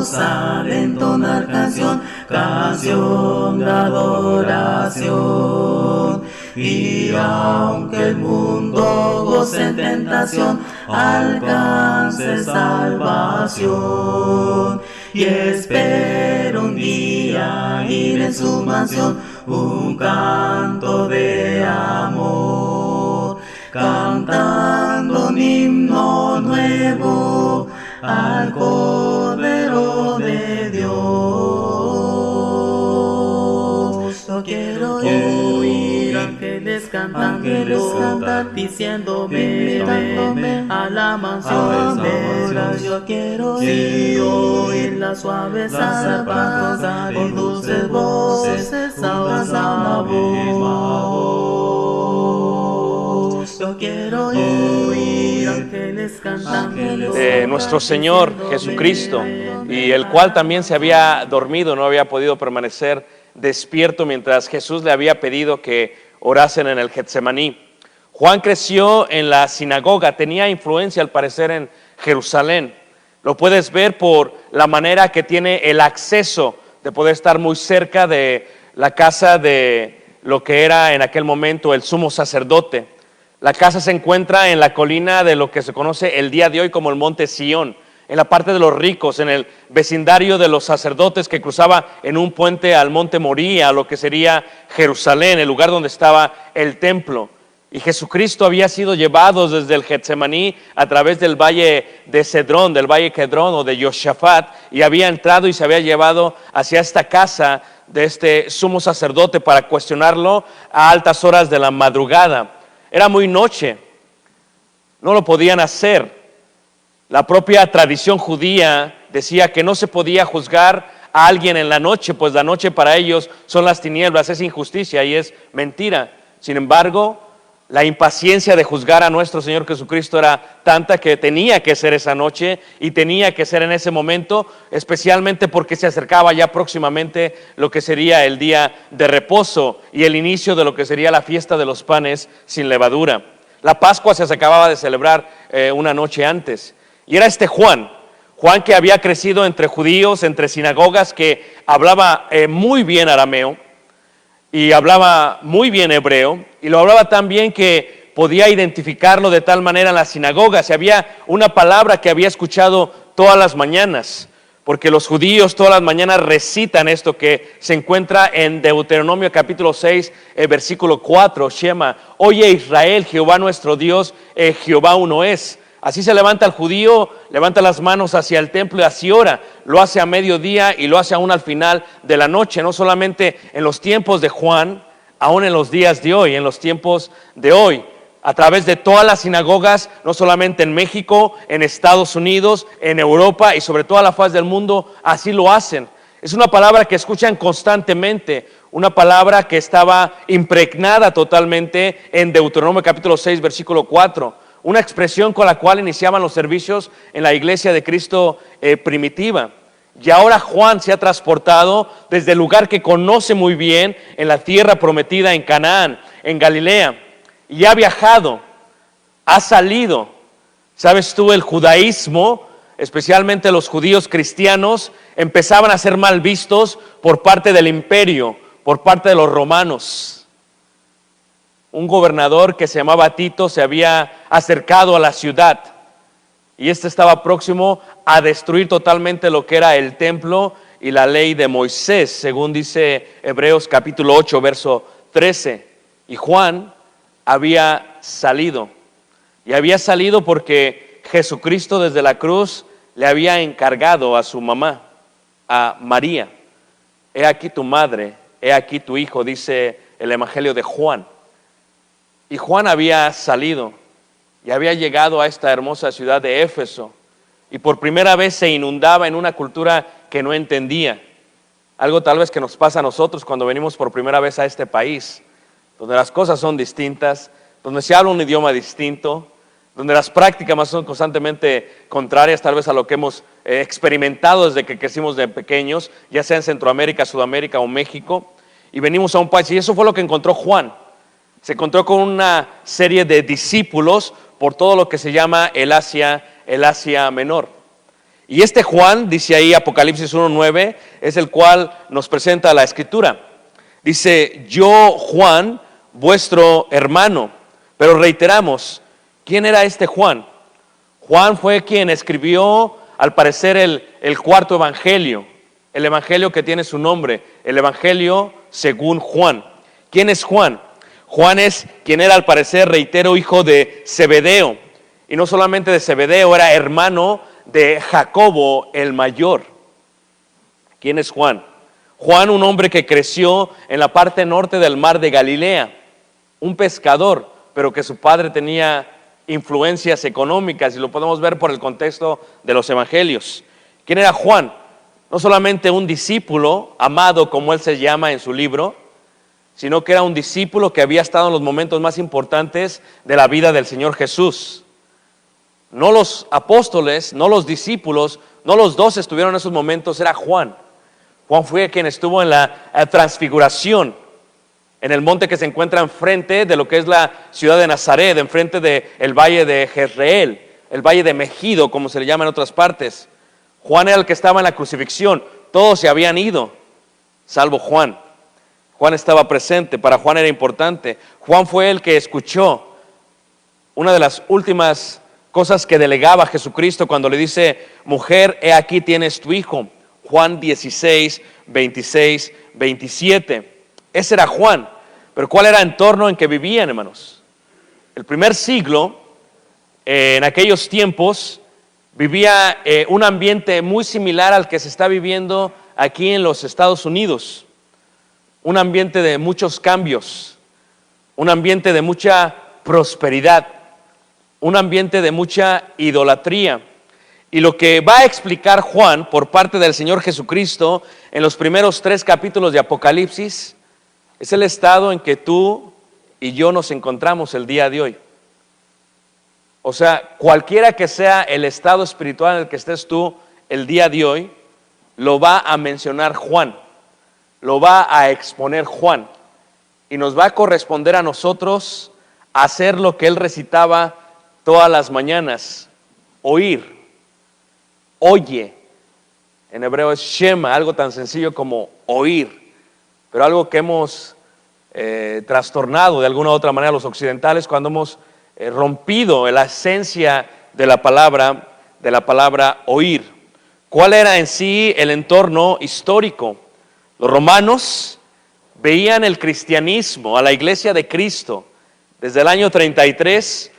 gozar, entonar canción, canción de adoración. Y aunque el mundo goce en tentación, alcance salvación. Y espero un día ir en su mansión, un canto de amor, cantando un himno nuevo al Cordero de Dios. Yo quiero oír ángeles cantando, diciéndome a la mansión de Dios. Yo quiero oír las suaves alabanzas y dulces voces a una voz. Yo quiero oír ángeles cantando de nuestro Señor Jesucristo, y el cual también se había dormido, no había podido permanecer despierto mientras Jesús le había pedido que orasen en el Getsemaní. Juan creció en la sinagoga, tenía influencia al parecer en Jerusalén. Lo puedes ver por la manera que tiene el acceso de poder estar muy cerca de la casa de lo que era en aquel momento el sumo sacerdote. La casa se encuentra en la colina de lo que se conoce el día de hoy como el Monte Sión, en la parte de los ricos, en el vecindario de los sacerdotes que cruzaba en un puente al Monte Moría, lo que sería Jerusalén, el lugar donde estaba el templo. Y Jesucristo había sido llevado desde el Getsemaní a través del valle de Cedrón, del valle Cedrón o de Yoshafat, y había entrado y se había llevado hacia esta casa de este sumo sacerdote para cuestionarlo a altas horas de la madrugada. Era muy noche, no lo podían hacer. La propia tradición judía decía que no se podía juzgar a alguien en la noche, pues la noche para ellos son las tinieblas, es injusticia y es mentira. Sin embargo, la impaciencia de juzgar a nuestro Señor Jesucristo era tanta que tenía que ser esa noche y tenía que ser en ese momento, especialmente porque se acercaba ya próximamente lo que sería el día de reposo y el inicio de lo que sería la fiesta de los panes sin levadura. La Pascua se acababa de celebrar una noche antes. Y era este Juan que había crecido entre judíos, entre sinagogas, que hablaba muy bien arameo y hablaba muy bien hebreo, y lo hablaba tan bien que podía identificarlo de tal manera en las sinagogas. Y había una palabra que había escuchado todas las mañanas, porque los judíos todas las mañanas recitan esto que se encuentra en Deuteronomio capítulo 6, versículo 4, Shema, oye Israel, Jehová nuestro Dios, Jehová uno es. Así se levanta el judío, levanta las manos hacia el templo y así ora. Lo hace a mediodía y lo hace aún al final de la noche, no solamente en los tiempos de Juan, aún en los días de hoy, en los tiempos de hoy. A través de todas las sinagogas, no solamente en México, en Estados Unidos, en Europa y sobre toda la faz del mundo, así lo hacen. Es una palabra que escuchan constantemente, una palabra que estaba impregnada totalmente en Deuteronomio capítulo 6, versículo 4. Una expresión con la cual iniciaban los servicios en la iglesia de Cristo primitiva. Y ahora Juan se ha transportado desde el lugar que conoce muy bien, en la tierra prometida en Canaán, en Galilea, y ha viajado, ha salido. ¿Sabes tú? El judaísmo, especialmente los judíos cristianos, empezaban a ser mal vistos por parte del imperio, por parte de los romanos. Un gobernador que se llamaba Tito se había acercado a la ciudad y este estaba próximo a destruir totalmente lo que era el templo y la ley de Moisés, según dice Hebreos capítulo 8, verso 13. Y Juan había salido, y había salido porque Jesucristo desde la cruz le había encargado a su mamá, a María, he aquí tu madre, he aquí tu hijo, dice el Evangelio de Juan. Y Juan había salido y había llegado a esta hermosa ciudad de Éfeso, y por primera vez se inundaba en una cultura que no entendía. Algo tal vez que nos pasa a nosotros cuando venimos por primera vez a este país, donde las cosas son distintas, donde se habla un idioma distinto, donde las prácticas son constantemente contrarias tal vez a lo que hemos experimentado desde que crecimos de pequeños, ya sea en Centroamérica, Sudamérica o México, y venimos a un país, y eso fue lo que encontró Juan. Se encontró con una serie de discípulos por todo lo que se llama el Asia Menor. Y este Juan, dice ahí Apocalipsis 1:9, es el cual nos presenta la Escritura. Dice, yo Juan, vuestro hermano. Pero reiteramos, ¿quién era este Juan? Juan fue quien escribió, al parecer, el cuarto evangelio, el evangelio que tiene su nombre, el evangelio según Juan. ¿Quién es Juan? Juan es quien era, al parecer, reitero, hijo de Zebedeo. Y no solamente de Zebedeo, era hermano de Jacobo el mayor. ¿Quién es Juan? Juan, un hombre que creció en la parte norte del mar de Galilea, un pescador, pero que su padre tenía influencias económicas, y lo podemos ver por el contexto de los evangelios. ¿Quién era Juan? No solamente un discípulo amado, como él se llama en su libro, sino que era un discípulo que había estado en los momentos más importantes de la vida del Señor Jesús. No los apóstoles, no los discípulos, no los 12 estuvieron en esos momentos, era Juan. Juan fue quien estuvo en la transfiguración, en el monte que se encuentra enfrente de lo que es la ciudad de Nazaret, enfrente del valle de Jezreel, el valle de Megido, como se le llama en otras partes. Juan era el que estaba en la crucifixión, todos se habían ido, salvo Juan. Juan estaba presente, para Juan era importante. Juan fue el que escuchó una de las últimas cosas que delegaba Jesucristo cuando le dice, mujer, he aquí tienes tu hijo. Juan 16, 26, 27. Ese era Juan. Pero ¿cuál era el entorno en que vivían, hermanos? El primer siglo, en aquellos tiempos, vivía un ambiente muy similar al que se está viviendo aquí en los Estados Unidos. Un ambiente de muchos cambios, un ambiente de mucha prosperidad, un ambiente de mucha idolatría. Y lo que va a explicar Juan por parte del Señor Jesucristo en los primeros 3 capítulos de Apocalipsis es el estado en que tú y yo nos encontramos el día de hoy. O sea, cualquiera que sea el estado espiritual en el que estés tú el día de hoy, lo va a mencionar Juan, lo va a exponer Juan, y nos va a corresponder a nosotros hacer lo que él recitaba todas las mañanas, oír. Oye, en hebreo es shema, algo tan sencillo como oír, pero algo que hemos trastornado de alguna u otra manera los occidentales cuando hemos rompido la esencia de la palabra oír. ¿Cuál era en sí el entorno histórico? Los romanos veían el cristianismo, a la iglesia de Cristo, desde el año 33,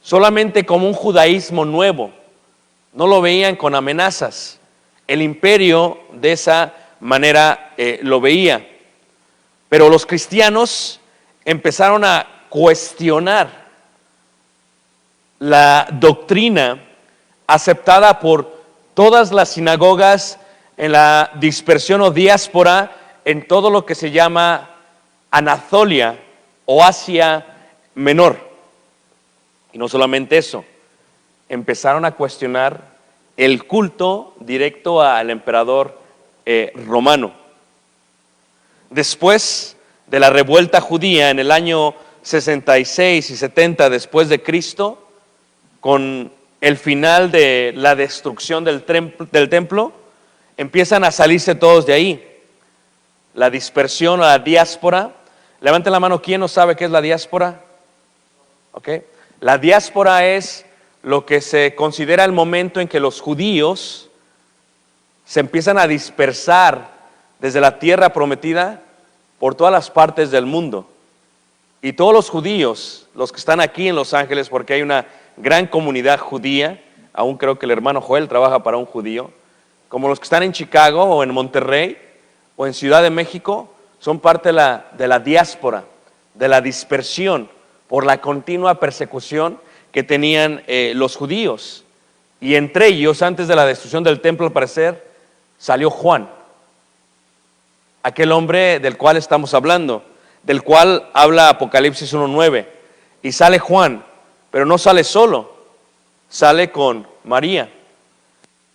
solamente como un judaísmo nuevo. No lo veían con amenazas. El imperio de esa manera lo veía. Pero los cristianos empezaron a cuestionar la doctrina aceptada por todas las sinagogas en la dispersión o diáspora en todo lo que se llama Anatolia o Asia Menor. Y no solamente eso, empezaron a cuestionar el culto directo al emperador romano. Después de la revuelta judía en el año 66 y 70 después de Cristo, con el final de la destrucción del templo, empiezan a salirse todos de ahí. La dispersión o la diáspora. Levanten la mano, ¿quién no sabe qué es la diáspora? ¿Okay? La diáspora es lo que se considera el momento en que los judíos se empiezan a dispersar desde la tierra prometida por todas las partes del mundo. Y todos los judíos, los que están aquí en Los Ángeles, porque hay una gran comunidad judía, aún creo que el hermano Joel trabaja para un judío, como los que están en Chicago o en Monterrey o en Ciudad de México, son parte de la diáspora, de la dispersión por la continua persecución que tenían los judíos. Y entre ellos, antes de la destrucción del templo, al parecer, salió Juan, aquel hombre del cual estamos hablando, del cual habla Apocalipsis 1:9. Y sale Juan, pero no sale solo, sale con María.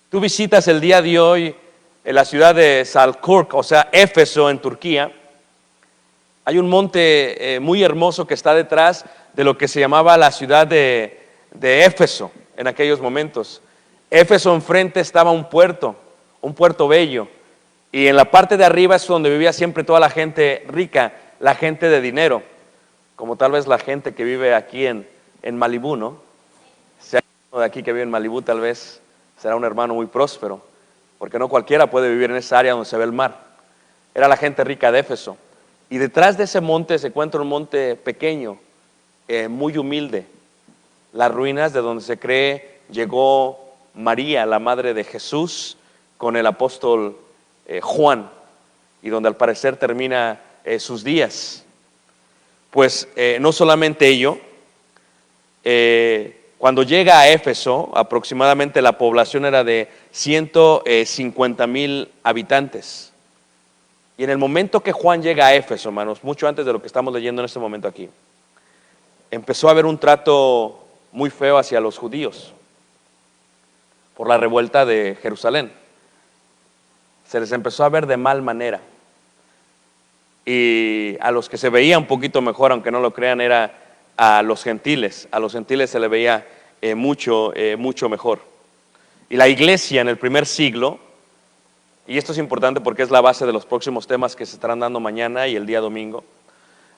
Tú visitas el día de hoy en la ciudad de Salzburg, o sea, Éfeso en Turquía. Hay un monte muy hermoso que está detrás de lo que se llamaba la ciudad de Éfeso en aquellos momentos. Éfeso enfrente estaba un puerto bello, y en la parte de arriba es donde vivía siempre toda la gente rica, la gente de dinero, como tal vez la gente que vive aquí en Malibú, ¿no? Si hay uno de aquí que vive en Malibú, tal vez será un hermano muy próspero, porque no cualquiera puede vivir en esa área donde se ve el mar. Era la gente rica de Éfeso, y detrás de ese monte se encuentra un monte pequeño, muy humilde, las ruinas de donde se cree llegó María, la madre de Jesús, con el apóstol Juan, y donde al parecer termina sus días. Pues no solamente ello, cuando llega a Éfeso, aproximadamente la población era de 150,000 habitantes. Y en el momento que Juan llega a Éfeso, hermanos, mucho antes de lo que estamos leyendo en este momento aquí, empezó a haber un trato muy feo hacia los judíos por la revuelta de Jerusalén. Se les empezó a ver de mal manera. Y a los que se veía un poquito mejor, aunque no lo crean, era a los gentiles. A los gentiles se les veía mucho mejor. Y la iglesia en el primer siglo, y esto es importante porque es la base de los próximos temas que se estarán dando mañana y el día domingo,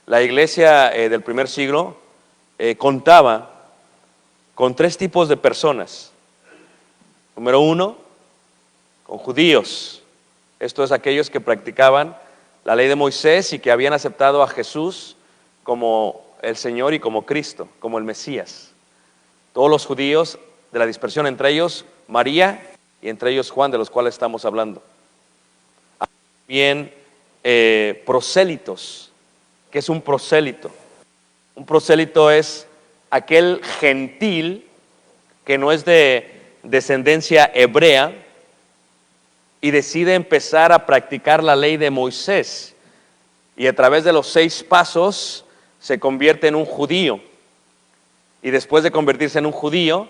la iglesia del primer siglo contaba con 3 tipos de personas. Número 1, con judíos. Esto es aquellos que practicaban la ley de Moisés y que habían aceptado a Jesús como el Señor y como Cristo, como el Mesías. Todos los judíos de la dispersión, entre ellos María y entre ellos Juan, de los cuales estamos hablando. Bien, prosélitos. ¿Qué es un prosélito? Un prosélito es aquel gentil que no es de descendencia hebrea y decide empezar a practicar la ley de Moisés, y a través de los 6 pasos se convierte en un judío, y después de convertirse en un judío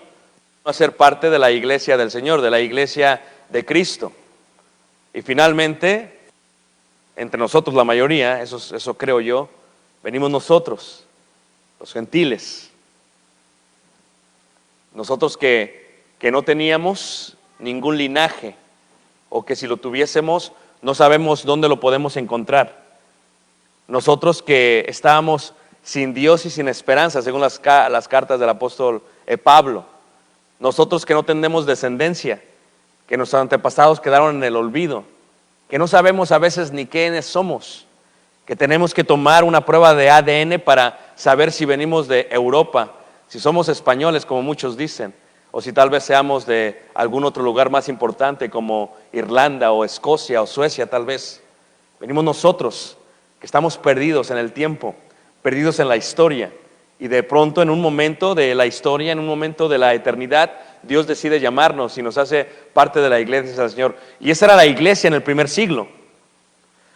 va a ser parte de la iglesia del Señor, de la iglesia de Cristo. Y finalmente, entre nosotros la mayoría, eso creo yo, venimos nosotros, los gentiles, nosotros que no teníamos ningún linaje, o que si lo tuviésemos no sabemos dónde lo podemos encontrar. Nosotros que estábamos sin Dios y sin esperanza, según las cartas del apóstol Pablo. Nosotros que no tenemos descendencia, que nuestros antepasados quedaron en el olvido, que no sabemos a veces ni quiénes somos, que tenemos que tomar una prueba de ADN para saber si venimos de Europa, si somos españoles como muchos dicen, o si tal vez seamos de algún otro lugar más importante como Irlanda o Escocia o Suecia tal vez. Venimos nosotros que estamos perdidos en el tiempo, perdidos en la historia, y de pronto en un momento de la historia, en un momento de la eternidad, Dios decide llamarnos y nos hace parte de la iglesia del Señor. Y esa era la iglesia en el primer siglo.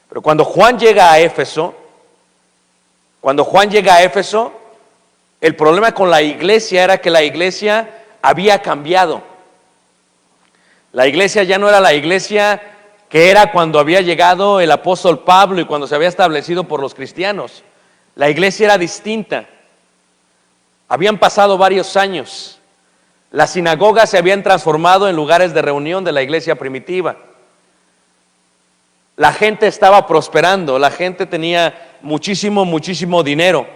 Pero cuando Juan llega a Éfeso, el problema con la iglesia era que la iglesia había cambiado. La iglesia ya no era la iglesia que era cuando había llegado el apóstol Pablo y cuando se había establecido por los cristianos. La iglesia era distinta. Habían pasado varios años. Las sinagogas se habían transformado en lugares de reunión de la iglesia primitiva. La gente estaba prosperando, la gente tenía muchísimo dinero.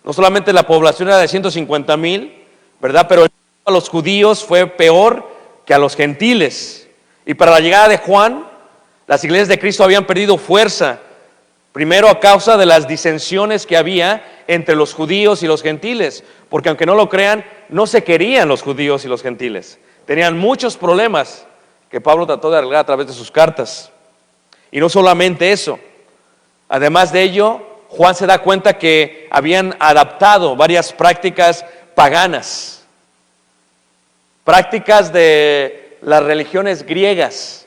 No solamente la población era de 150,000, ¿verdad? Pero a los judíos fue peor que a los gentiles. Y para la llegada de Juan, las iglesias de Cristo habían perdido fuerza. Primero a causa de las disensiones que había entre los judíos y los gentiles. Porque aunque no lo crean, no se querían los judíos y los gentiles. Tenían muchos problemas que Pablo trató de arreglar a través de sus cartas. Y no solamente eso. Además de ello, Juan se da cuenta que habían adaptado varias prácticas paganas, prácticas de las religiones griegas,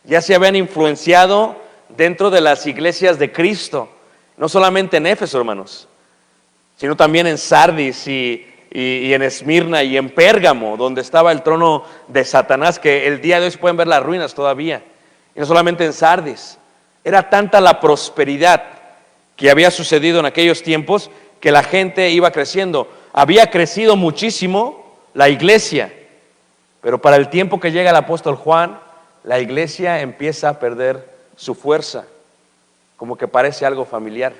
ya se habían influenciado dentro de las iglesias de Cristo, no solamente en Éfeso, hermanos, sino también en Sardis y en Esmirna y en Pérgamo, donde estaba el trono de Satanás, que el día de hoy se pueden ver las ruinas todavía, y no solamente en Sardis. Era tanta la prosperidad que había sucedido en aquellos tiempos que la gente iba creciendo. Había crecido muchísimo la iglesia, Pero para el tiempo que llega el apóstol Juan, la iglesia empieza a perder su fuerza, como que parece algo familiar.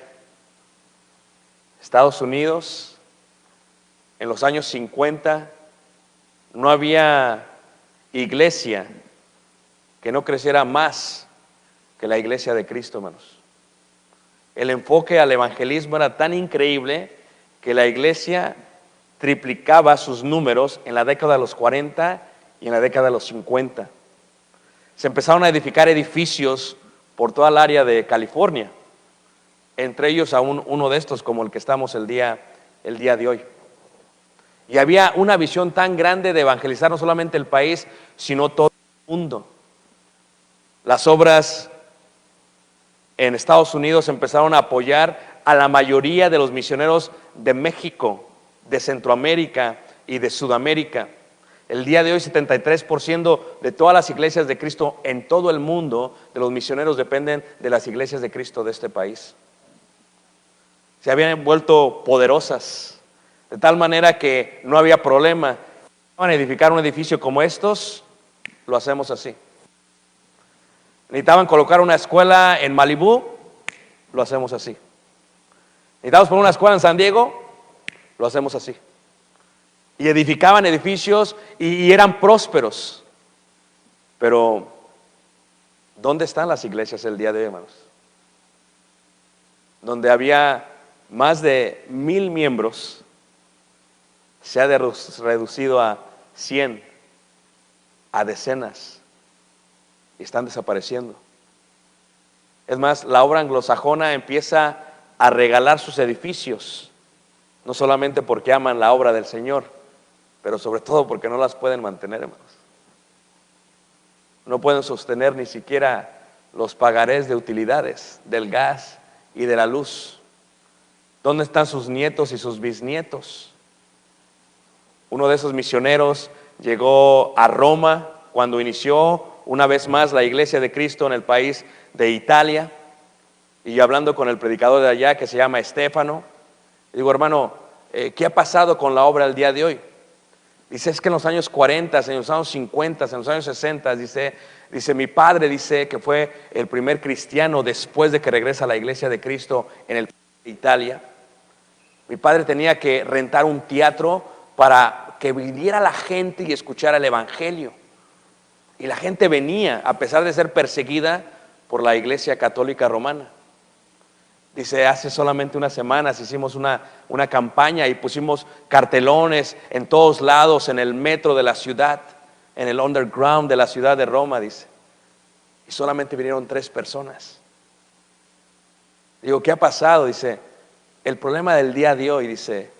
Estados Unidos, en los años 50, no había iglesia que no creciera más que la iglesia de Cristo, hermanos. El enfoque al evangelismo era tan increíble que la iglesia triplicaba sus números en la década de los 40 y en la década de los 50. Se empezaron a edificar edificios por toda el área de California, entre ellos aún uno de estos como el que estamos el día de hoy. Y había una visión tan grande de evangelizar no solamente el país, sino todo el mundo. Las obras en Estados Unidos empezaron a apoyar a la mayoría de los misioneros de México, de Centroamérica y de Sudamérica. El día de hoy 73% de todas las iglesias de Cristo en todo el mundo, de los misioneros, dependen de las iglesias de Cristo de este país. Se habían vuelto poderosas, de tal manera que no había problema. Van a edificar un edificio como estos, lo hacemos así. Necesitaban colocar una escuela en Malibú, lo hacemos así. Necesitamos poner una escuela en San Diego, lo hacemos así. Y edificaban edificios y eran prósperos. Pero, ¿dónde están las iglesias el día de hoy, hermanos? Donde había más de 1000 miembros, se ha reducido a 100, a decenas, y están desapareciendo. Es más, la obra anglosajona empieza a regalar sus edificios, no solamente porque aman la obra del Señor, pero sobre todo porque no las pueden mantener, hermanos. No pueden sostener ni siquiera los pagarés de utilidades, del gas y de la luz. ¿Dónde están sus nietos y sus bisnietos? Uno de esos misioneros llegó a Roma cuando inició una vez más la iglesia de Cristo en el país de Italia, y yo hablando con el predicador de allá que se llama Estéfano, digo, hermano, ¿qué ha pasado con la obra el día de hoy? Dice, es que en los años 40, en los años 50, en los años 60, dice, mi padre dice que fue el primer cristiano después de que regresa a la iglesia de Cristo en el país de Italia. Mi padre tenía que rentar un teatro para que viniera la gente y escuchara el evangelio. Y la gente venía, a pesar de ser perseguida por la iglesia católica romana. Dice, hace solamente unas semanas hicimos una campaña y pusimos cartelones en todos lados, en el metro de la ciudad, en el underground de la ciudad de Roma, dice. Y solamente vinieron 3 personas. Digo, ¿qué ha pasado? Dice, el problema del día de hoy, dice,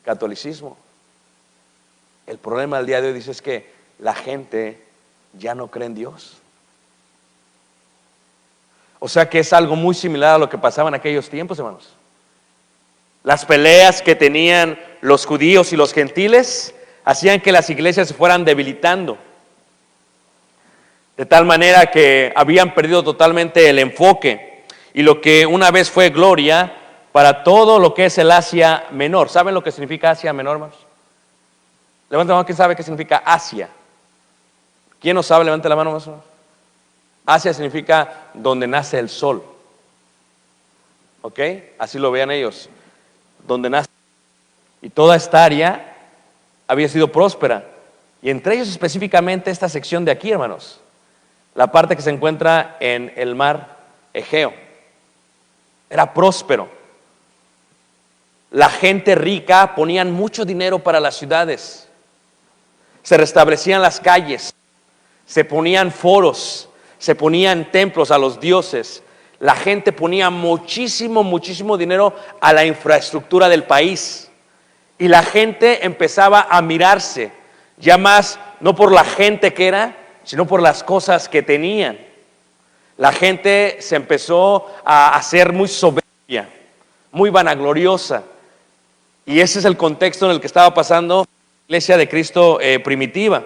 catolicismo. El problema del día de hoy, dice, es que la gente ya no cree en Dios. O sea que es algo muy similar a lo que pasaba en aquellos tiempos, hermanos. Las peleas que tenían los judíos y los gentiles hacían que las iglesias se fueran debilitando. De tal manera que habían perdido totalmente el enfoque. Y lo que una vez fue gloria para todo lo que es el Asia Menor. ¿Saben lo que significa Asia Menor, hermanos? Levanten la mano, ¿quién sabe qué significa Asia? ¿Quién no sabe? Levante la mano más o menos. Asia significa donde nace el sol. ¿Ok? Así lo vean ellos. Donde nace. Y toda esta área había sido próspera. Y entre ellos específicamente esta sección de aquí, hermanos. La parte que se encuentra en el mar Egeo. Era próspero. La gente rica ponían mucho dinero para las ciudades. Se restablecían las calles. Se ponían foros. Se ponían templos a los dioses. La gente ponía muchísimo dinero a la infraestructura del país. Y la gente empezaba a mirarse, ya más no por la gente que era, sino por las cosas que tenían. La gente se empezó a hacer muy soberbia, muy vanagloriosa. Y ese es el contexto en el que estaba pasando la iglesia de Cristo primitiva.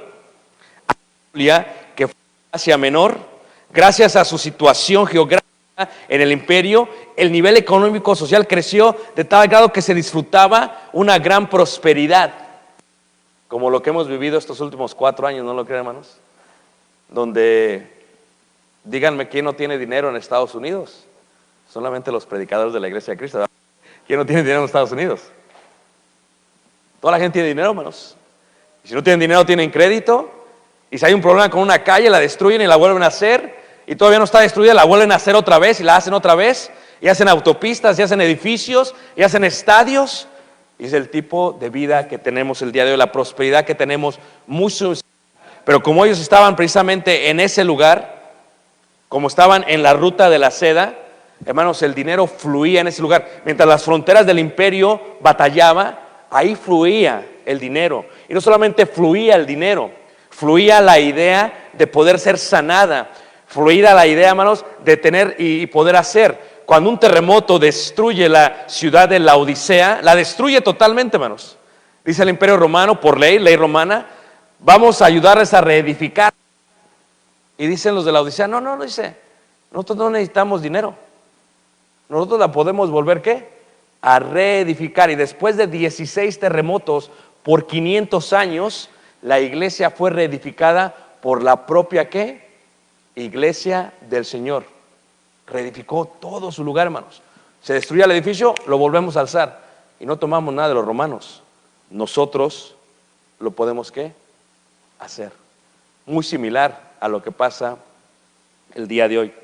Que fue Asia Menor. Gracias a su situación geográfica en el imperio, el nivel económico social creció de tal grado que se disfrutaba una gran prosperidad. como lo que hemos vivido estos últimos 4 años, ¿no lo creen, hermanos? Donde, díganme, ¿quién no tiene dinero en Estados Unidos? Solamente los predicadores de la Iglesia de Cristo, ¿verdad? ¿Quién no tiene dinero en Estados Unidos? Toda la gente tiene dinero, hermanos. Y si no tienen dinero, tienen crédito. Y si hay un problema con una calle, la destruyen y la vuelven a hacer. Y todavía no está destruida, la vuelven a hacer otra vez y la hacen otra vez. Y hacen autopistas, y hacen edificios, y hacen estadios. Y es el tipo de vida que tenemos el día de hoy, la prosperidad que tenemos mucho. Pero como ellos estaban precisamente en ese lugar, como estaban en la ruta de la seda, hermanos, el dinero fluía en ese lugar. Mientras las fronteras del imperio batallaban, ahí fluía el dinero. Y no solamente fluía el dinero, fluía la idea de poder ser sanada, fluía la idea, hermanos, de tener y poder hacer. Cuando un terremoto destruye la ciudad de Laodicea, la destruye totalmente, hermanos. Dice el Imperio Romano, por ley romana, vamos a ayudarles a reedificar. Y dicen los de Laodicea, no, dice, nosotros no necesitamos dinero. Nosotros la podemos volver, ¿qué? A reedificar. Y después de 16 terremotos por 500 años, la iglesia fue reedificada por la propia, ¿qué? Iglesia del Señor. Reedificó todo su lugar, hermanos. Se destruía el edificio, lo volvemos a alzar. Y no tomamos nada de los romanos. Nosotros lo podemos, ¿qué? Hacer. Muy similar a lo que pasa el día de hoy.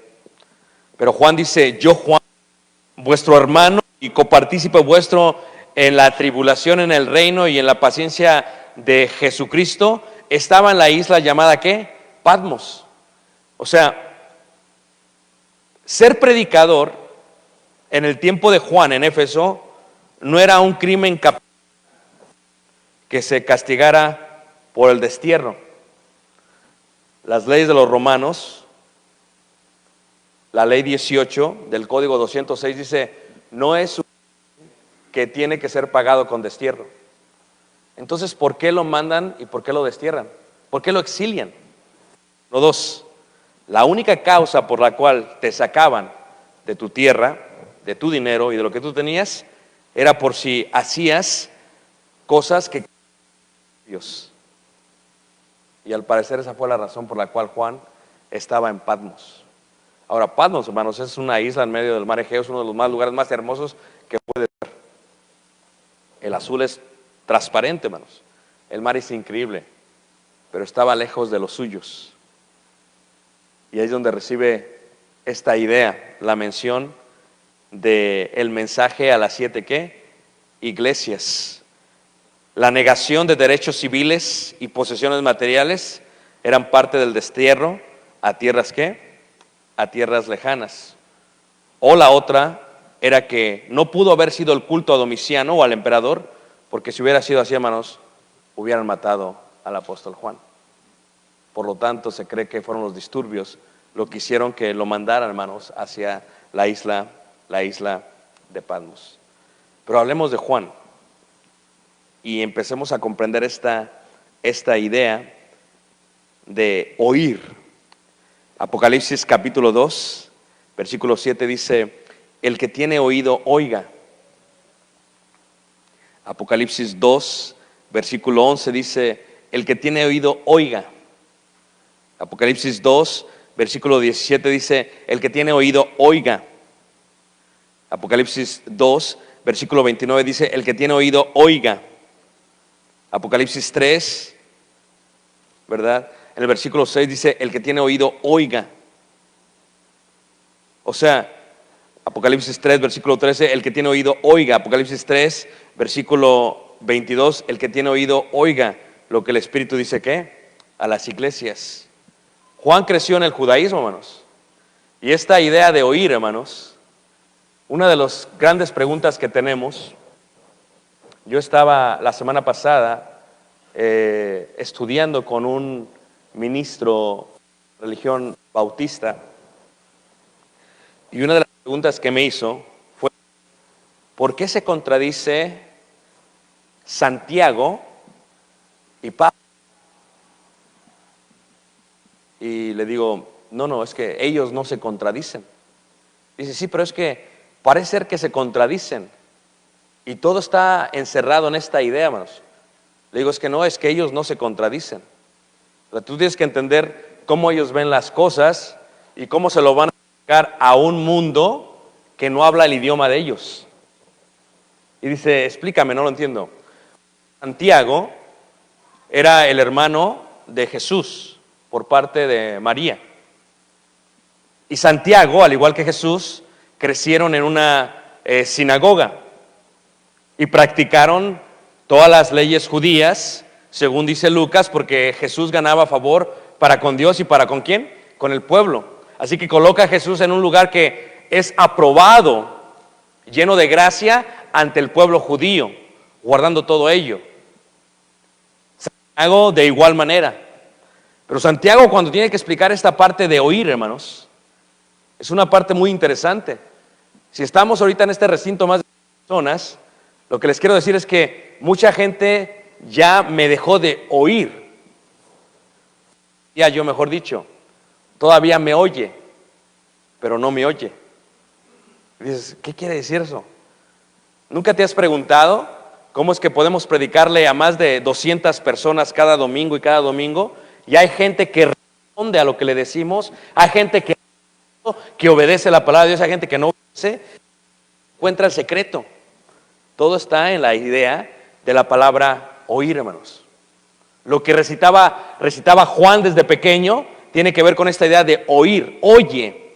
Pero Juan dice, yo Juan, vuestro hermano y copartícipe vuestro en la tribulación, en el reino y en la paciencia de Jesucristo, estaba en la isla llamada, ¿qué? Patmos. O sea, ser predicador en el tiempo de Juan en Éfeso no era un crimen capital que se castigara por el destierro. Las leyes de los romanos, la ley 18 del Código 206 dice, no es que tiene que ser pagado con destierro. Entonces, ¿por qué lo mandan y por qué lo destierran? ¿Por qué lo exilian? Lo dos, la única causa por la cual te sacaban de tu tierra, de tu dinero y de lo que tú tenías, era por si hacías cosas que Dios. Y al parecer esa fue la razón por la cual Juan estaba en Patmos. Ahora, Patmos, hermanos, es una isla en medio del mar Egeo, es uno de los lugares más hermosos que puede ver. El azul es transparente, hermanos. El mar es increíble, pero estaba lejos de los suyos. Y ahí es donde recibe esta idea, la mención del mensaje a las 7 ¿qué? Iglesias. La negación de derechos civiles y posesiones materiales eran parte del destierro a tierras ¿qué? A tierras lejanas. O la otra era que no pudo haber sido el culto a Domiciano o al emperador, porque si hubiera sido así, hermanos, hubieran matado al apóstol Juan. Por lo tanto, se cree que fueron los disturbios lo que hicieron que lo mandaran, hermanos, hacia la isla de Patmos. Pero hablemos de Juan y empecemos a comprender esta idea de oír. Apocalipsis capítulo 2, versículo 7 dice, el que tiene oído, oiga. Apocalipsis 2, versículo 11 dice, el que tiene oído, oiga. Apocalipsis 2, versículo 17 dice, el que tiene oído, oiga. Apocalipsis 2, versículo 29 dice, el que tiene oído, oiga. Apocalipsis 3, ¿verdad? En el versículo 6 dice, el que tiene oído, oiga. O sea, Apocalipsis 3, versículo 13, el que tiene oído, oiga. Apocalipsis 3, versículo 22, el que tiene oído, oiga lo que el Espíritu dice, ¿qué? A las iglesias. Juan creció en el judaísmo, hermanos. Y esta idea de oír, hermanos, una de las grandes preguntas que tenemos, yo estaba la semana pasada estudiando con un ministro de religión bautista, y una de las preguntas que me hizo fue, ¿por qué se contradice Santiago y Pablo? Y le digo, no, es que ellos no se contradicen. Dice, sí, pero es que parece ser que se contradicen. Y todo está encerrado en esta idea, hermanos. Le digo, es que no, es que ellos no se contradicen. O sea, tú tienes que entender cómo ellos ven las cosas y cómo se lo van a explicar a un mundo que no habla el idioma de ellos. Y dice, explícame, no lo entiendo. Santiago era el hermano de Jesús por parte de María. Y Santiago, al igual que Jesús, crecieron en una sinagoga y practicaron todas las leyes judías, según dice Lucas, porque Jesús ganaba favor para con Dios y para con ¿quién? Con el pueblo. Así que coloca a Jesús en un lugar que es aprobado, lleno de gracia ante el pueblo judío, guardando todo ello. Santiago de igual manera. Pero Santiago, cuando tiene que explicar esta parte de oír, hermanos, es una parte muy interesante. Si estamos ahorita en este recinto más de personas, lo que les quiero decir es que mucha gente ya me dejó de oír. Ya yo, mejor dicho, todavía me oye, pero no me oye. Y dices, ¿qué quiere decir eso? ¿Nunca te has preguntado cómo es que podemos predicarle a más de 200 personas cada domingo y cada domingo? Y hay gente que responde a lo que le decimos, hay gente que obedece la palabra de Dios, hay gente que no obedece, encuentra el secreto. Todo está en la idea de la palabra oír, hermanos. Lo que recitaba Juan desde pequeño tiene que ver con esta idea de oír. Oye.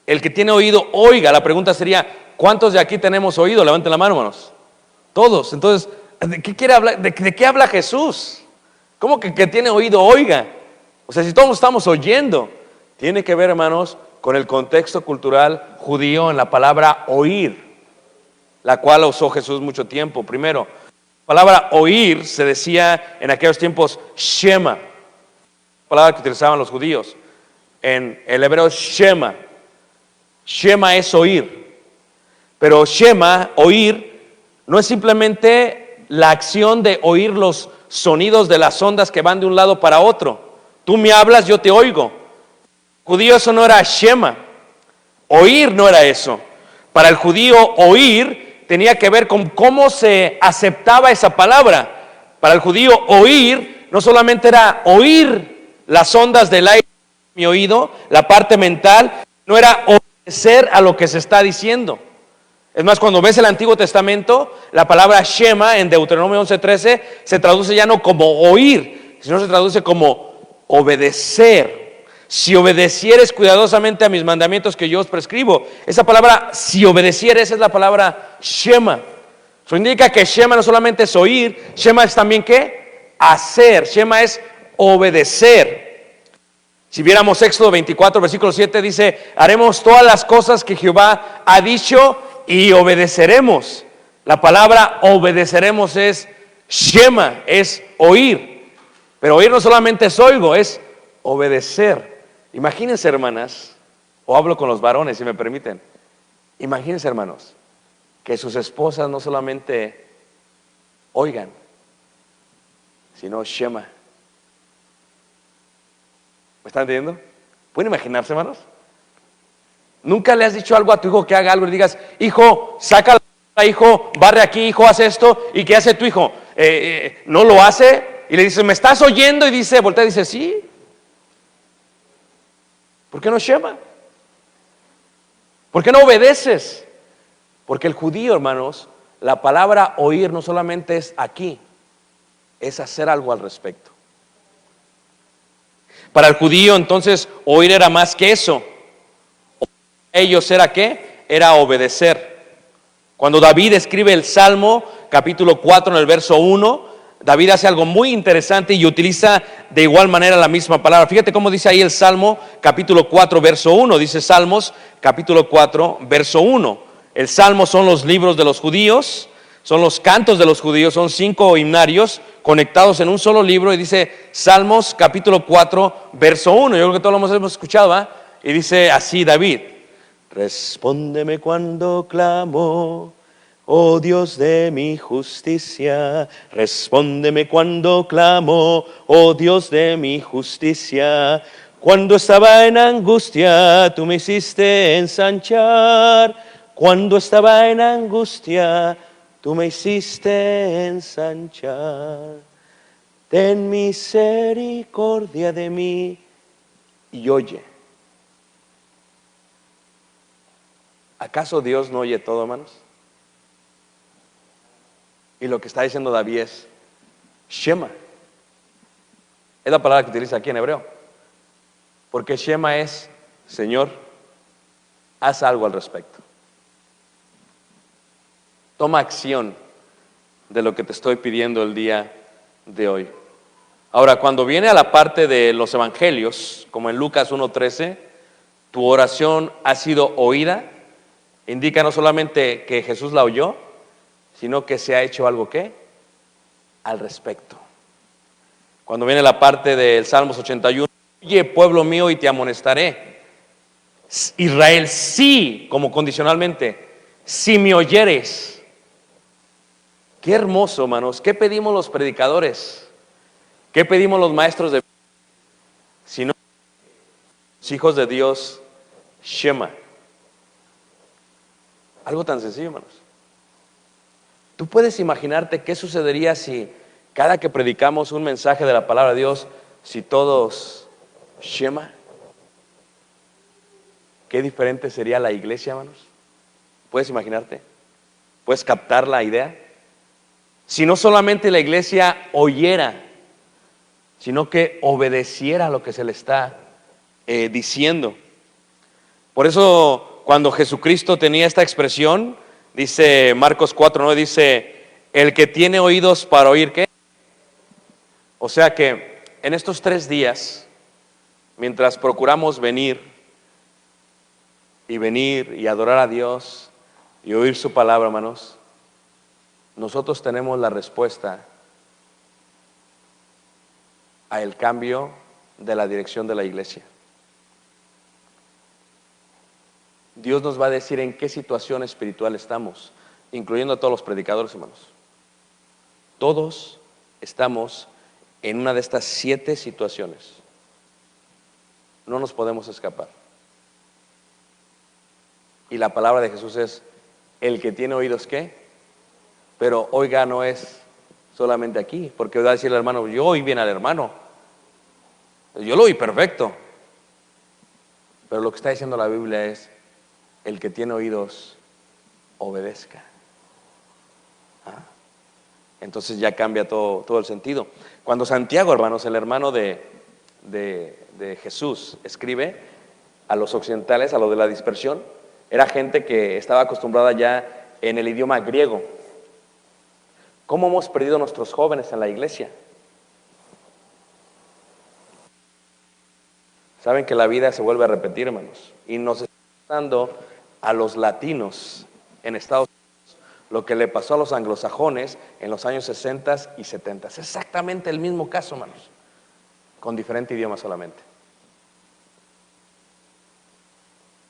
El que tiene oído, oiga. La pregunta sería, ¿cuántos de aquí tenemos oído? Levanten la mano, hermanos. Todos. Entonces, ¿de qué quiere hablar? ¿De qué habla Jesús? ¿Cómo que tiene oído, oiga? O sea, si todos estamos oyendo, tiene que ver, hermanos, con el contexto cultural judío en la palabra oír, la cual usó Jesús mucho tiempo. Primero, la palabra oír se decía en aquellos tiempos Shema, palabra que utilizaban los judíos. En el hebreo Shema. Shema es oír. Pero Shema, oír, no es simplemente la acción de oír los sonidos de las ondas que van de un lado para otro. Tú me hablas, yo te oigo. Judío, eso no era Shema. Oír no era eso. Para el judío, oír tenía que ver con cómo se aceptaba esa palabra. Para el judío, oír no solamente era oír las ondas del aire en mi oído, la parte mental, no era obedecer a lo que se está diciendo. Es más, cuando ves el Antiguo Testamento, la palabra Shema en Deuteronomio 11:13 se traduce ya no como oír, sino se traduce como obedecer. Si obedecieres cuidadosamente a mis mandamientos que yo os prescribo. Esa palabra, si obedecieres, es la palabra Shema. Eso indica que Shema no solamente es oír, Shema es también ¿qué? Hacer. Shema es obedecer. Si viéramos Éxodo 24, versículo 7, dice, haremos todas las cosas que Jehová ha dicho y obedeceremos. La palabra obedeceremos es Shema, es oír. Pero oír no solamente es oigo, es obedecer. Imagínense, hermanas, o hablo con los varones si me permiten. Imagínense, hermanos, que sus esposas no solamente oigan, sino Shema. ¿Me están entendiendo? ¿Pueden imaginarse, hermanos? ¿Nunca le has dicho algo a tu hijo que haga algo y digas, hijo, saca la hijo, barre aquí, hijo, haz esto? ¿Y qué hace tu hijo? ¿No lo hace? Y le dices, ¿me estás oyendo? Y dice, voltea y dice, sí. ¿Por qué no Shema? ¿Por qué no obedeces? Porque el judío, hermanos, la palabra oír no solamente es aquí, es hacer algo al respecto. Para el judío, entonces, oír era más que eso. Ellos era ¿qué? Era obedecer. Cuando David escribe el Salmo, capítulo 4, en el verso 1, David hace algo muy interesante y utiliza de igual manera la misma palabra. Fíjate cómo dice ahí el Salmo, capítulo 4, verso 1. Dice Salmos, capítulo 4, verso 1. El Salmo son los libros de los judíos, son los cantos de los judíos, son 5 himnarios conectados en un solo libro. Y dice Salmos, capítulo 4, verso 1. Yo creo que todos lo hemos escuchado, ¿va? Y dice así David: respóndeme cuando clamo, oh Dios de mi justicia. Respóndeme cuando clamo, oh Dios de mi justicia. Cuando estaba en angustia, tú me hiciste ensanchar. Cuando estaba en angustia, tú me hiciste ensanchar. Ten misericordia de mí y oye. ¿Acaso Dios no oye todo, hermanos? Y lo que está diciendo David es Shema. Es la palabra que utiliza aquí en hebreo. Porque Shema es, Señor, haz algo al respecto. Toma acción de lo que te estoy pidiendo el día de hoy. Ahora, cuando viene a la parte de los evangelios, como en Lucas 1:13, tu oración ha sido oída, indica no solamente que Jesús la oyó, sino que se ha hecho algo ¿qué? Al respecto. Cuando viene la parte del Salmos 81, oye pueblo mío y te amonestaré. Israel, sí, como condicionalmente, si me oyeres. Qué hermoso, hermanos. ¿Qué pedimos los predicadores? ¿Qué pedimos los maestros de sino los hijos de Dios? Shema. Algo tan sencillo, hermanos. ¿Tú puedes imaginarte qué sucedería si cada que predicamos un mensaje de la palabra de Dios, si todos Shema? ¿Qué diferente sería la iglesia, hermanos? ¿Puedes imaginarte? ¿Puedes captar la idea? Si no solamente la iglesia oyera, sino que obedeciera lo que se le está diciendo. Por eso, cuando Jesucristo tenía esta expresión, dice Marcos 4:9, dice, el que tiene oídos para oír, ¿qué? O sea que en estos 3 días, mientras procuramos venir y adorar a Dios y oír su palabra, hermanos, nosotros tenemos la respuesta a el cambio de la dirección de la iglesia. Dios nos va a decir en qué situación espiritual estamos, incluyendo a todos los predicadores, hermanos. Todos estamos en una de estas 7 situaciones. No nos podemos escapar. Y la palabra de Jesús es, el que tiene oídos, ¿qué? Pero oiga, no es solamente aquí, porque va a decir el hermano, yo oí bien al hermano, yo lo oí perfecto. Pero lo que está diciendo la Biblia es, el que tiene oídos, obedezca. Entonces ya cambia todo el sentido. Cuando Santiago, hermanos, el hermano de Jesús, escribe a los occidentales, a los de la dispersión, era gente que estaba acostumbrada ya en el idioma griego. ¿Cómo hemos perdido nuestros jóvenes en la iglesia? Saben que la vida se vuelve a repetir, hermanos, y nos está pasando a los latinos en Estados Unidos lo que le pasó a los anglosajones en los años 60 y 70. Es exactamente el mismo caso, hermanos, con diferente idioma solamente.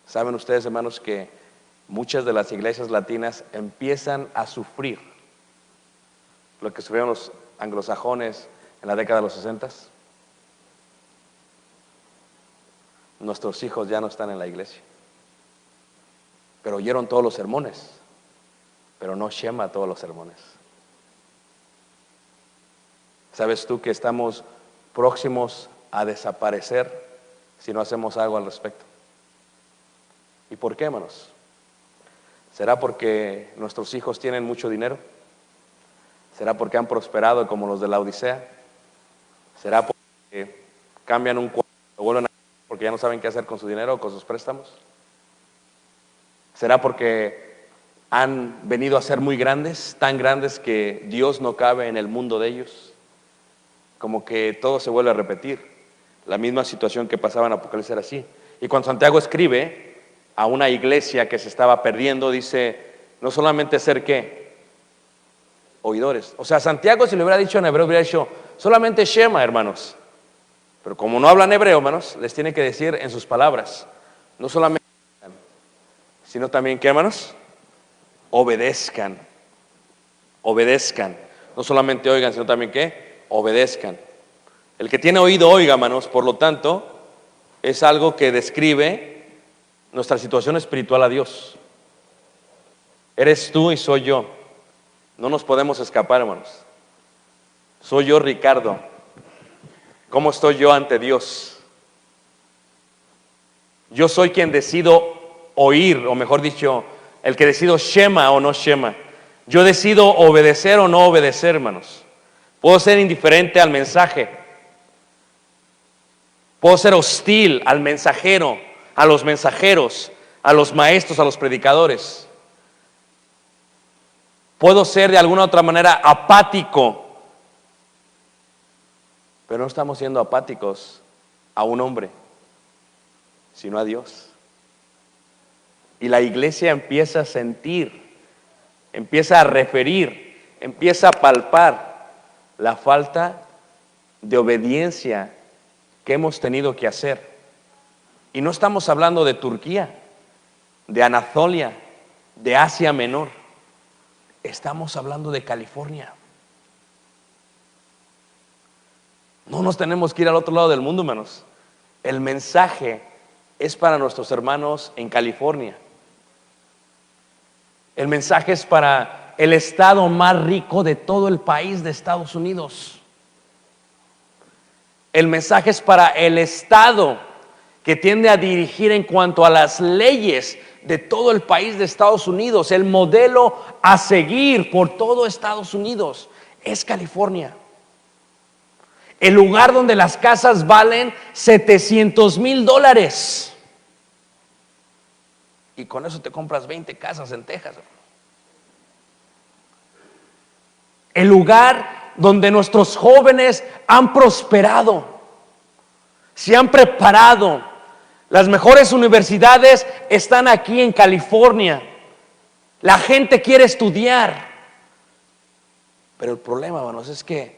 Saben ustedes, hermanos, que muchas de las iglesias latinas empiezan a sufrir lo que sufrieron los anglosajones en la década de los 60. Nuestros hijos ya no están en la iglesia, pero oyeron todos los sermones, pero no Shema todos los sermones. ¿Sabes tú que estamos próximos a desaparecer si no hacemos algo al respecto? ¿Y por qué, hermanos? ¿Será porque nuestros hijos tienen mucho dinero? ¿Será porque han prosperado como los de la Odisea? ¿Será porque cambian un cuarto y lo vuelven a porque ya no saben qué hacer con su dinero o con sus préstamos? ¿Será porque han venido a ser muy grandes, tan grandes que Dios no cabe en el mundo de ellos? Como que todo se vuelve a repetir. La misma situación que pasaba en Apocalipsis era así. Y cuando Santiago escribe a una iglesia que se estaba perdiendo, dice, no solamente ser ¿qué? Oidores. O sea, Santiago, si le hubiera dicho en hebreo, hubiera dicho solamente Shema, hermanos. Pero como no hablan hebreo, hermanos, les tiene que decir en sus palabras, no solamente, sino también ¿qué, hermanos? Obedezcan. Obedezcan. No solamente oigan, sino también ¿qué? Obedezcan. El que tiene oído, oiga, hermanos. Por lo tanto, es algo que describe nuestra situación espiritual a Dios. Eres tú y soy yo. No nos podemos escapar, hermanos. Soy yo, Ricardo. ¿Cómo estoy yo ante Dios? Yo soy quien decido oír, o mejor dicho, el que decido shema o no shema. Yo decido obedecer o no obedecer, hermanos. Puedo ser indiferente al mensaje. Puedo ser hostil al mensajero, a los mensajeros, a los maestros, a los predicadores. Puedo ser de alguna otra manera apático. Pero no estamos siendo apáticos a un hombre, sino a Dios. Y la iglesia empieza a sentir, empieza a referir, empieza a palpar la falta de obediencia que hemos tenido que hacer. Y no estamos hablando de Turquía, de Anatolia, de Asia Menor. Estamos hablando de California. No nos tenemos que ir al otro lado del mundo, hermanos. El mensaje es para nuestros hermanos en California. El mensaje es para el estado más rico de todo el país de Estados Unidos. El mensaje es para el estado que tiende a dirigir en cuanto a las leyes de todo el país de Estados Unidos. El modelo a seguir por todo Estados Unidos es California. El lugar donde las casas valen $700,000. Y con eso te compras 20 casas en Texas. El lugar donde nuestros jóvenes han prosperado, se han preparado. Las mejores universidades están aquí en California. La gente quiere estudiar. Pero el problema, hermanos, es que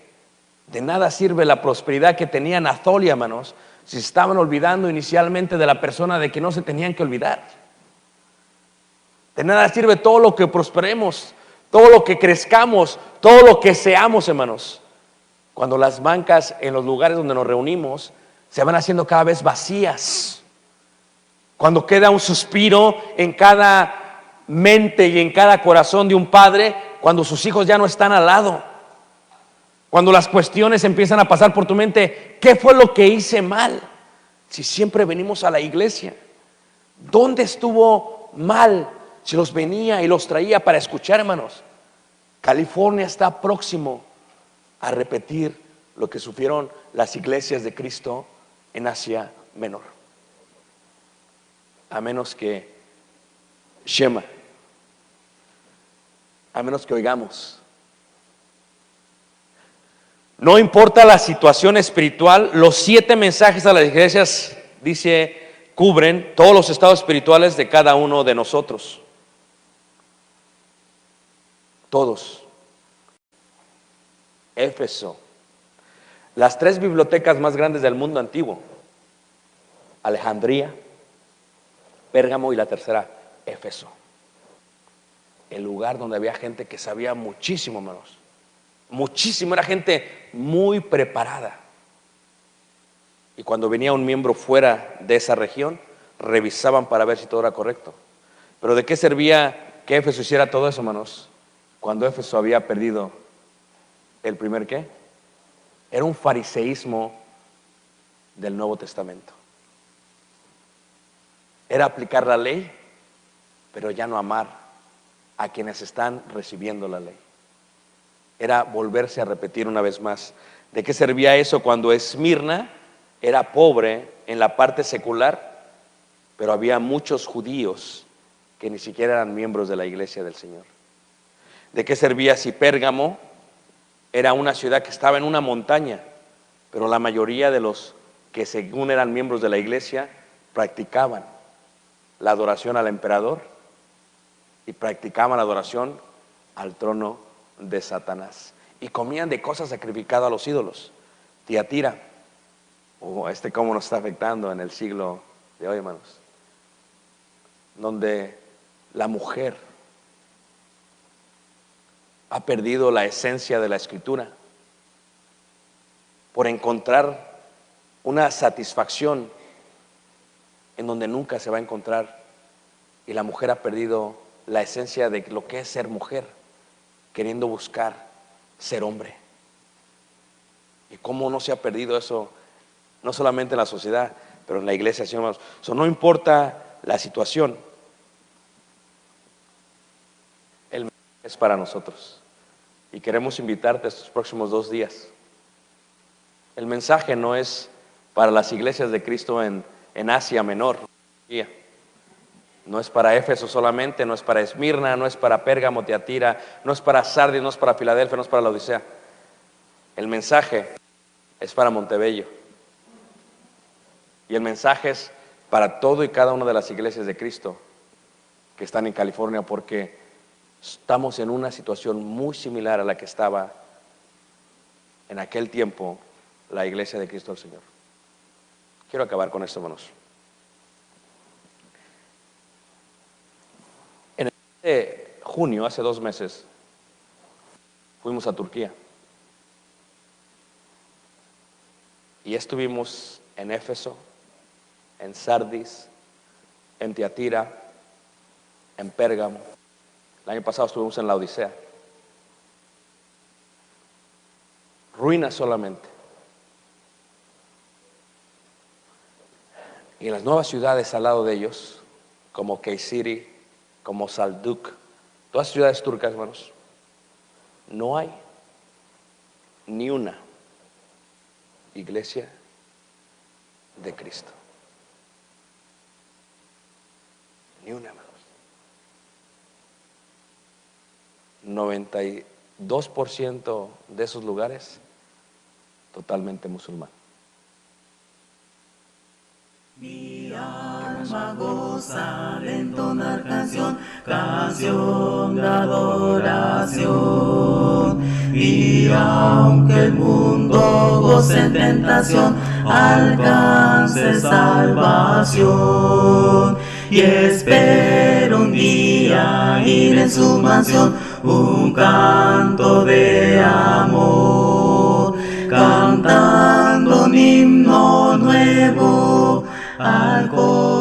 de nada sirve la prosperidad que tenía Anatolia, hermanos, si se estaban olvidando inicialmente de la persona de que no se tenían que olvidar. De nada sirve todo lo que prosperemos, todo lo que crezcamos, todo lo que seamos, hermanos, cuando las bancas en los lugares donde nos reunimos se van haciendo cada vez vacías. Cuando queda un suspiro en cada mente y en cada corazón de un padre, cuando sus hijos ya no están al lado. Cuando las cuestiones empiezan a pasar por tu mente, ¿qué fue lo que hice mal? Si siempre venimos a la iglesia, ¿dónde estuvo mal? Si los venía y los traía para escuchar, hermanos. California está próximo a repetir lo que sufrieron las iglesias de Cristo en Asia Menor. A menos que shema, a menos que oigamos. No importa la situación espiritual, los 7 mensajes a las iglesias, dice, cubren todos los estados espirituales de cada uno de nosotros. Todos. Éfeso, las 3 bibliotecas más grandes del mundo antiguo: Alejandría, Pérgamo y la tercera, Éfeso. El lugar donde había gente que sabía muchísimo, hermanos. Muchísimo, era gente muy preparada. Y cuando venía un miembro fuera de esa región, revisaban para ver si todo era correcto. Pero ¿de qué servía que Éfeso hiciera todo eso, hermanos? Cuando Éfeso había perdido el primer ¿qué? Era un fariseísmo del Nuevo Testamento. Era aplicar la ley, pero ya no amar a quienes están recibiendo la ley. Era volverse a repetir una vez más. ¿De qué servía eso cuando Esmirna era pobre en la parte secular, pero había muchos judíos que ni siquiera eran miembros de la iglesia del Señor? ¿De qué servía si Pérgamo era una ciudad que estaba en una montaña, pero la mayoría de los que según eran miembros de la iglesia practicaban la adoración al emperador y practicaban la adoración al trono de Satanás y comían de cosas sacrificadas a los ídolos? Tiatira, cómo nos está afectando en el siglo de hoy, hermanos, donde la mujer ha perdido la esencia de la escritura por encontrar una satisfacción en donde nunca se va a encontrar, y la mujer ha perdido la esencia de lo que es ser mujer. queriendo buscar ser hombre. Y cómo no se ha perdido eso, no solamente en la sociedad, pero en la iglesia, ¿sí, hermanos? No importa la situación, el mensaje es para nosotros. Y queremos invitarte estos próximos 2 días. El mensaje no es para las iglesias de Cristo en Asia Menor. No es para Éfeso solamente, no es para Esmirna, no es para Pérgamo, Tiatira, no es para Sardis, no es para Filadelfia, no es para la Odisea. El mensaje es para Montebello. Y el mensaje es para todo y cada una de las iglesias de Cristo que están en California, porque estamos en una situación muy similar a la que estaba en aquel tiempo la iglesia de Cristo del Señor. Quiero acabar con esto, hermanos. En el mes de junio, hace 2 meses, fuimos a Turquía. Y estuvimos en Éfeso, en Sardis, en Tiatira, en Pérgamo. El año pasado estuvimos en la Odisea. Ruinas solamente. Y en las nuevas ciudades al lado de ellos, como Kayseri, como Salduk, todas ciudades turcas, hermanos, no hay ni una iglesia de Cristo. Ni una, hermanos. 92% de esos lugares totalmente musulmán. Mi alma goza al entonar canción, canción de adoración. Y aunque el mundo goce en tentación, alcance salvación. Y espero un día ir en su mansión, un canto de amor, cantando un himno nuevo al corazón.